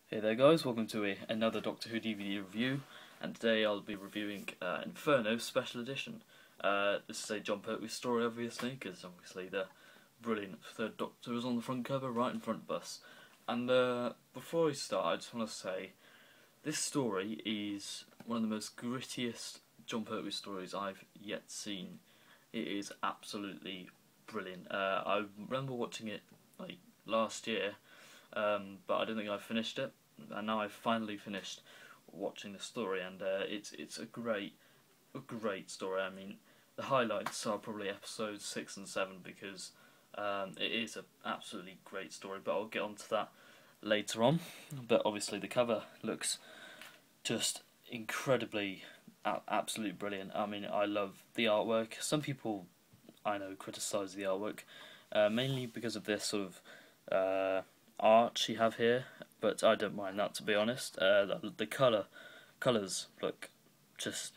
Hey there guys, welcome to another Doctor Who DVD review, and today I'll be reviewing Inferno Special Edition. This is a John Pertwee story obviously, because obviously the brilliant Third Doctor is on the front cover, right in front of us. And before we start, I just want to say, this story is one of the most grittiest John Pertwee stories I've yet seen. It is absolutely brilliant. I remember watching it like last year, but I don't think I finished it, and now I've finally finished watching the story, and it's a great story. I mean, the highlights are probably episodes 6 and 7 because it is an absolutely great story, but I'll get onto that later on. But obviously the cover looks just incredibly, absolutely brilliant. I mean, I love the artwork. Some people I know criticise the artwork, mainly because of this sort of arch you have here, but I don't mind that, to be honest. The colours look just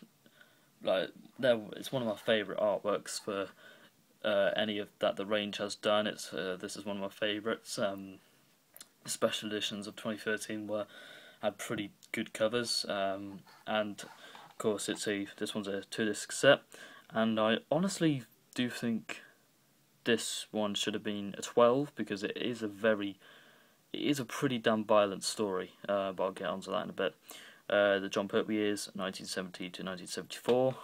like it's one of my favourite artworks for any of that the range has done. This is one of my favourites. Special editions of 2013 had pretty good covers, and of course this one's a 2-disc set, and I honestly do think this one should have been a 12 because it is a pretty damn violent story, but I'll get onto that in a bit. The John Pertwee years, 1970 to 1974.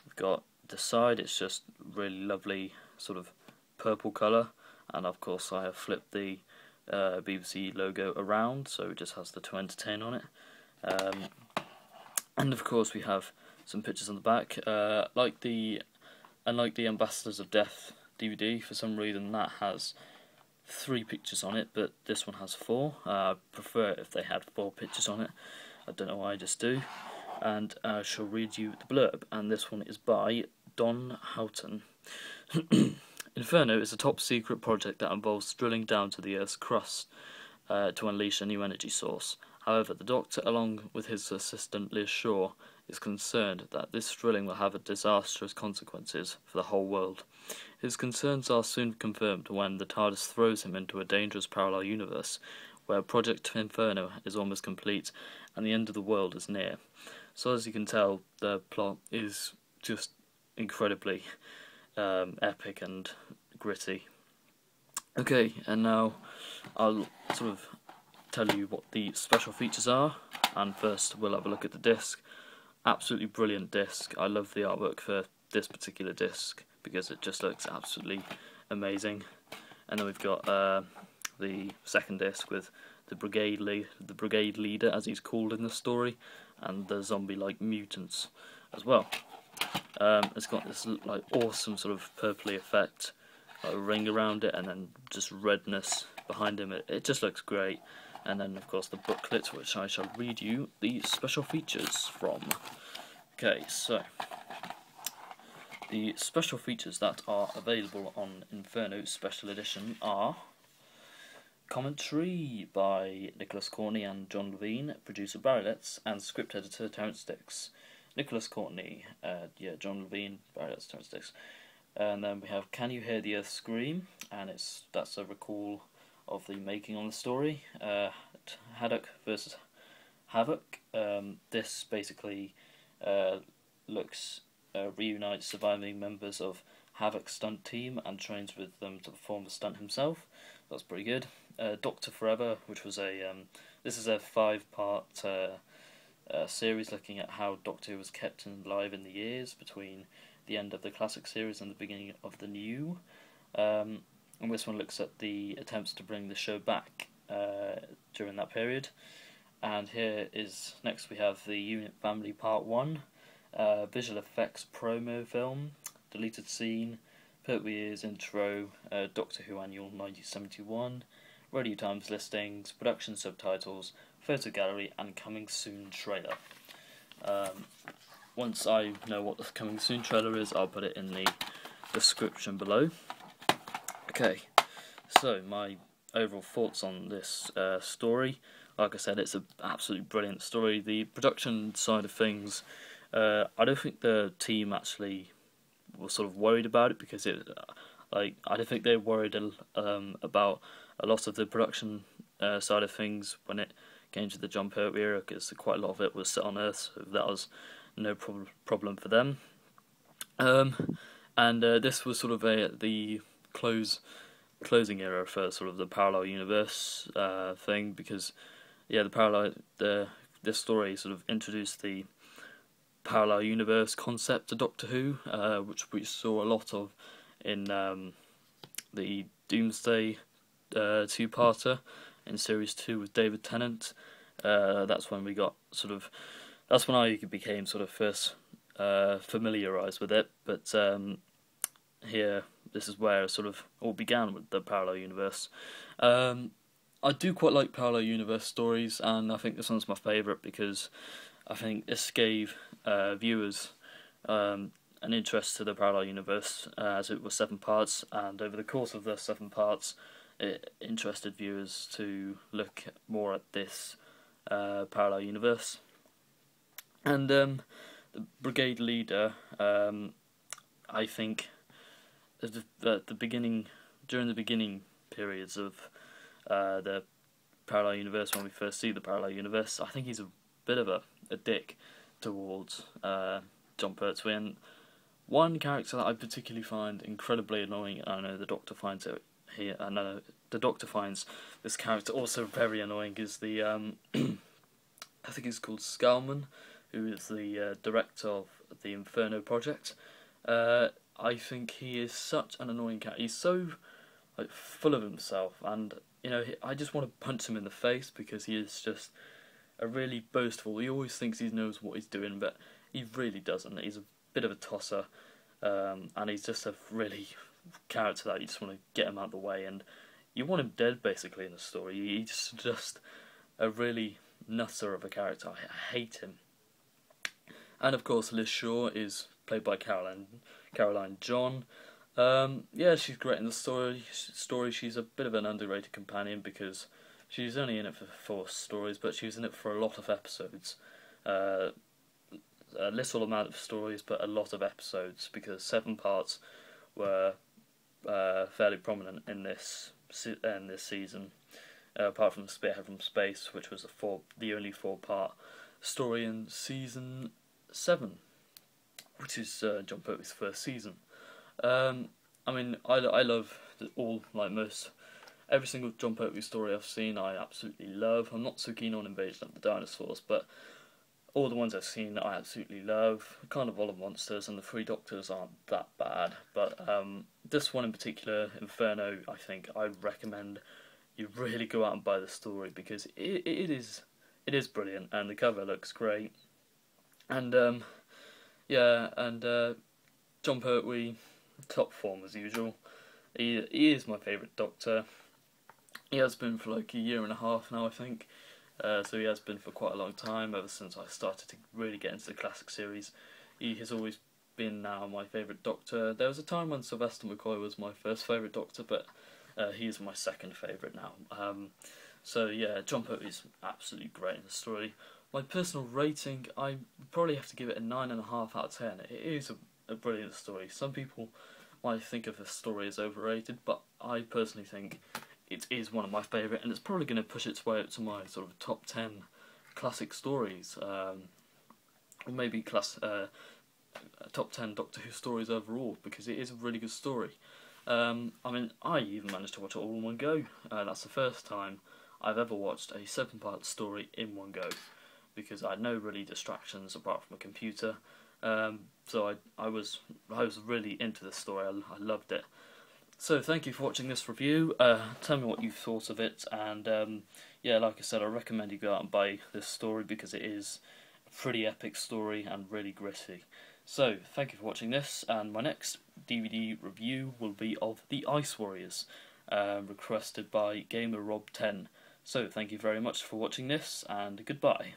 We've got the side, it's just really lovely sort of purple colour, and of course I have flipped the BBC logo around, so it just has the To Entertain on it. And of course we have some pictures on the back. Unlike the Ambassadors of Death DVD, for some reason that has 3 pictures on it, but this one has 4. I prefer it if they had 4 pictures on it. I don't know why, I just do. And I shall read you the blurb, and this one is by Don Houghton. Inferno is a top-secret project that involves drilling down to the Earth's crust to unleash a new energy source. However, the Doctor, along with his assistant Liz Shaw, is concerned that this drilling will have disastrous consequences for the whole world. His concerns are soon confirmed when the TARDIS throws him into a dangerous parallel universe, where Project Inferno is almost complete and the end of the world is near. So as you can tell, the plot is just incredibly epic and gritty. Okay, and now I'll sort of tell you what the special features are, and first we'll have a look at the disc. Absolutely brilliant disc. I love the artwork for this particular disc because it just looks absolutely amazing. And then we've got the second disc with the brigade leader, as he's called in the story, and the zombie-like mutants as well. It's got this like awesome sort of purpley effect, like a ring around it, and then just redness behind him. It just looks great. And then of course the booklet, which I shall read you the special features from. Okay, so the special features that are available on Inferno Special Edition are commentary by Nicholas Courtney and John Levine, producer Barry Letts, and script editor Terence Dix. Nicholas Courtney, John Levine, Barry Letts, Terence Dix. And then we have Can You Hear the Earth Scream? And that's a recall of the making on the story. Haddock versus Havoc. This basically reunites surviving members of Havoc's stunt team and trains with them to perform the stunt himself. That's pretty good. Doctor Forever, which was this is a 5-part series looking at how Doctor was kept alive in the years between the end of the classic series and the beginning of the new. And this one looks at the attempts to bring the show back during that period. And here is, next we have the Unit Family Part 1, visual effects promo film, deleted scene, Pertwee Years intro, Doctor Who Annual 1971, radio times listings, production subtitles, photo gallery, and coming soon trailer. Once I know what the coming soon trailer is, I'll put it in the description below. Okay, so my overall thoughts on this story. Like I said, it's an absolutely brilliant story. The production side of things, I don't think the team actually was sort of worried about it, because I don't think they worried about a lot of the production side of things when it came to the John Pertwee era, because quite a lot of it was set on Earth, so that was no problem for them. And this was sort of the closing era for sort of the parallel universe thing, because this story sort of introduced the parallel universe concept to Doctor Who, which we saw a lot of in the Doomsday two-parter in Series 2 with David Tennant. That's when I became sort of first familiarised with it, but here, this is where it sort of all began with the parallel universe. I do quite like parallel universe stories, and I think this one's my favourite because I think this gave viewers an interest to the parallel universe, as it was 7 parts, and over the course of the 7 parts it interested viewers to look more at this parallel universe. And the brigade leader, I think, during the beginning periods of the parallel universe, when we first see the parallel universe, I think he's a bit of a dick towards John Pertwee. And one character that I particularly find incredibly annoying, and I know the Doctor finds it here, and I know the Doctor finds this character also very annoying, is the I think he's called Skalman, who is the director of the Inferno project. I think he is such an annoying character. He's so full of himself, and I just want to punch him in the face because he is just a really boastful. He always thinks he knows what he's doing, but he really doesn't. He's a bit of a tosser, and he's just a really character that you just want to get him out of the way, and you want him dead basically in the story. He's just a really nutter of a character. I hate him. And of course, Liz Shaw is played by Caroline John. She's great in the story. She's a bit of an underrated companion because she's only in it for 4 stories, but she was in it for a lot of episodes. A little amount of stories, but a lot of episodes, because 7 parts were fairly prominent in this season. Apart from Spearhead from Space, which was the only 4-part story in season 7, which is John Pertwee's first season. I love every single John Pertwee story I've seen. I absolutely love. I'm not so keen on Invasion of the Dinosaurs, but all the ones I've seen I absolutely love. Carnival of Monsters and the 3 Doctors aren't that bad, but this one in particular, Inferno, I think I'd recommend you really go out and buy the story, because it is brilliant, and the cover looks great. And John Pertwee, top form as usual. He is my favourite Doctor. He has been for like a year and a half now, I think. So he has been for quite a long time, ever since I started to really get into the classic series. He has always been now my favourite Doctor. There was a time when Sylvester McCoy was my first favourite Doctor, but he is my second favourite now. John Pertwee's absolutely great in the story. My personal rating, I probably have to give it a 9.5 out of 10. It is a brilliant story. Some people might think of the story as overrated, but I personally think it is one of my favourite, and it's probably going to push its way up to my sort of top 10 classic stories, or maybe top 10 Doctor Who stories overall, because it is a really good story. I even managed to watch it all in one go. That's the first time I've ever watched a 7-part story in one go, because I had no really distractions apart from a computer. So I was really into the story. I loved it. So thank you for watching this review. Tell me what you thought of it, and like I said, I recommend you go out and buy this story because it is a pretty epic story and really gritty. So thank you for watching this, and my next DVD review will be of The Ice Warriors, requested by Gamer Rob 10. So thank you very much for watching this, and goodbye.